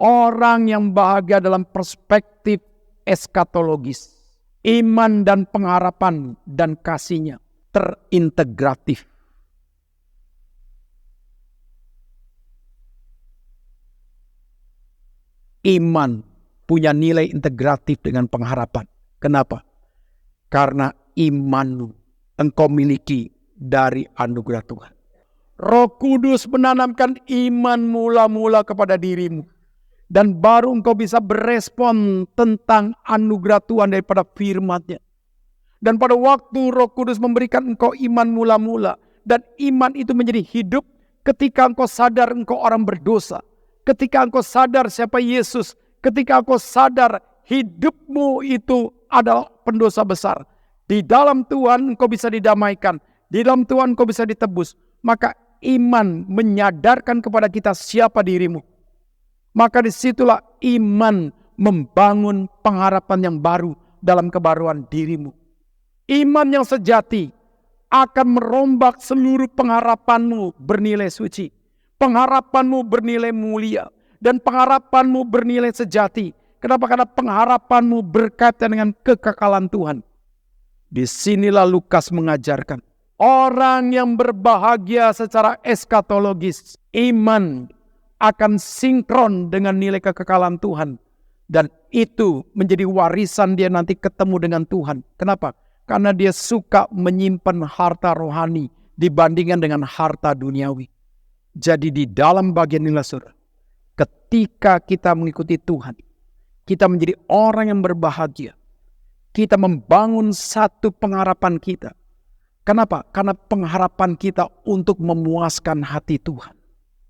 Orang yang bahagia dalam perspektif eskatologis, iman dan pengharapan dan kasihnya terintegratif. Iman punya nilai integratif dengan pengharapan. Kenapa? Karena imanmu engkau miliki dari anugerah Tuhan. Roh Kudus menanamkan iman mula-mula kepada dirimu. Dan baru engkau bisa berespon tentang anugerah Tuhan daripada firman-Nya. Dan pada waktu Roh Kudus memberikan engkau iman mula-mula. Dan iman itu menjadi hidup ketika engkau sadar engkau orang berdosa. Ketika engkau sadar siapa Yesus. Ketika engkau sadar hidupmu itu adalah pendosa besar. Di dalam Tuhan engkau bisa didamaikan. Di dalam Tuhan engkau bisa ditebus. Maka iman menyadarkan kepada kita siapa dirimu. Maka disitulah iman membangun pengharapan yang baru dalam kebaruan dirimu. Iman yang sejati akan merombak seluruh pengharapanmu bernilai suci. Pengharapanmu bernilai mulia. Dan pengharapanmu bernilai sejati. Kenapa? Karena pengharapanmu berkaitan dengan kekekalan Tuhan. Disinilah Lukas mengajarkan. Orang yang berbahagia secara eskatologis. Iman akan sinkron dengan nilai kekekalan Tuhan. Dan itu menjadi warisan dia nanti ketemu dengan Tuhan. Kenapa? Karena dia suka menyimpan harta rohani dibandingkan dengan harta duniawi. Jadi di dalam bagian inilah saudara, ketika kita mengikuti Tuhan, kita menjadi orang yang berbahagia. Kita membangun satu pengharapan kita. Kenapa? Karena pengharapan kita untuk memuaskan hati Tuhan.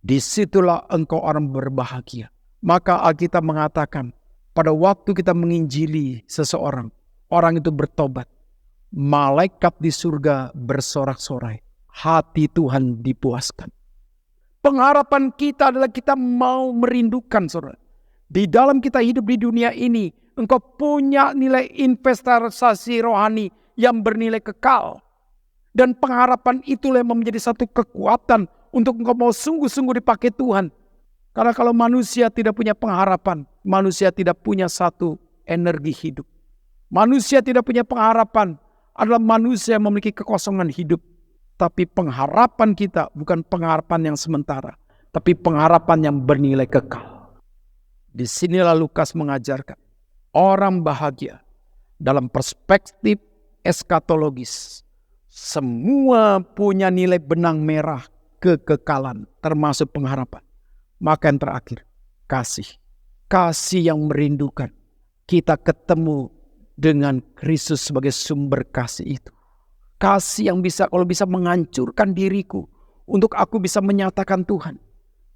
Disitulah engkau orang berbahagia. Maka Alkitab mengatakan, pada waktu kita menginjili seseorang, orang itu bertobat. Malaikat di surga bersorak-sorai. Hati Tuhan dipuaskan. Pengharapan kita adalah kita mau merindukan, saudara. Di dalam kita hidup di dunia ini, engkau punya nilai investasi rohani yang bernilai kekal. Dan pengharapan itulah yang menjadi satu kekuatan untuk engkau mau sungguh-sungguh dipakai Tuhan. Karena kalau manusia tidak punya pengharapan, manusia tidak punya satu energi hidup. Manusia tidak punya pengharapan adalah manusia yang memiliki kekosongan hidup. Tapi pengharapan kita bukan pengharapan yang sementara, tapi pengharapan yang bernilai kekal. Di sinilah Lukas mengajarkan orang bahagia dalam perspektif eskatologis. Semua punya nilai benang merah kekekalan, termasuk pengharapan. Maka yang terakhir, kasih. Kasih yang merindukan. Kita ketemu dengan Kristus sebagai sumber kasih itu. Kasih yang bisa, kalau bisa menghancurkan diriku untuk aku bisa menyatakan Tuhan.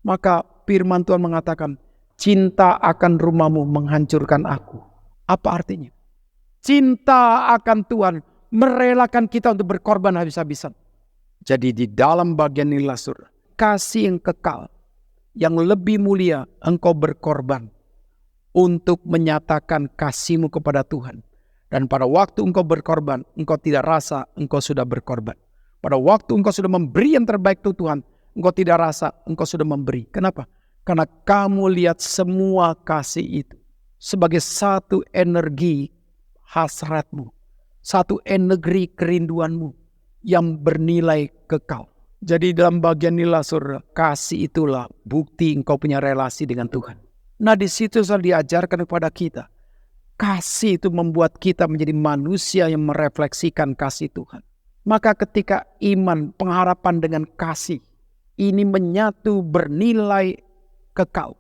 Maka firman Tuhan mengatakan, cinta akan rumahmu menghancurkan aku. Apa artinya? Cinta akan Tuhan merelakan kita untuk berkorban habis-habisan. Jadi di dalam bagian inilah saudara, kasih yang kekal, yang lebih mulia engkau berkorban untuk menyatakan kasihmu kepada Tuhan. Dan pada waktu engkau berkorban, engkau tidak rasa engkau sudah berkorban. Pada waktu engkau sudah memberi yang terbaik untuk Tuhan, engkau tidak rasa engkau sudah memberi. Kenapa? Karena kamu lihat semua kasih itu sebagai satu energi hasratmu. Satu energi kerinduanmu yang bernilai kekal. Jadi dalam bagian inilah saudara, kasih itulah bukti engkau punya relasi dengan Tuhan. Nah di situ saya diajarkan kepada kita. Kasih itu membuat kita menjadi manusia yang merefleksikan kasih Tuhan. Maka ketika iman, pengharapan dengan kasih, ini menyatu bernilai kekal.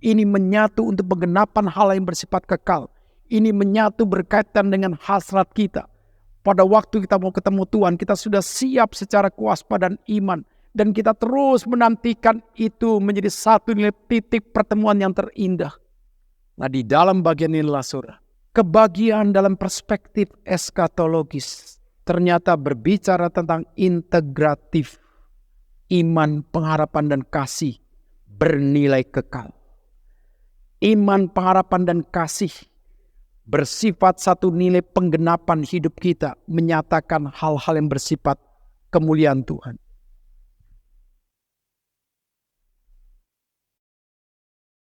Ini menyatu untuk penggenapan hal yang bersifat kekal. Ini menyatu berkaitan dengan hasrat kita. Pada waktu kita mau ketemu Tuhan, kita sudah siap secara kewaspadaan iman. Dan kita terus menantikan itu menjadi satu nilai titik pertemuan yang terindah. Nah di dalam bagian inilah saudara, kebahagiaan dalam perspektif eskatologis ternyata berbicara tentang integratif iman, pengharapan dan kasih bernilai kekal. Iman, pengharapan dan kasih bersifat satu nilai penggenapan hidup kita, menyatakan hal-hal yang bersifat kemuliaan Tuhan.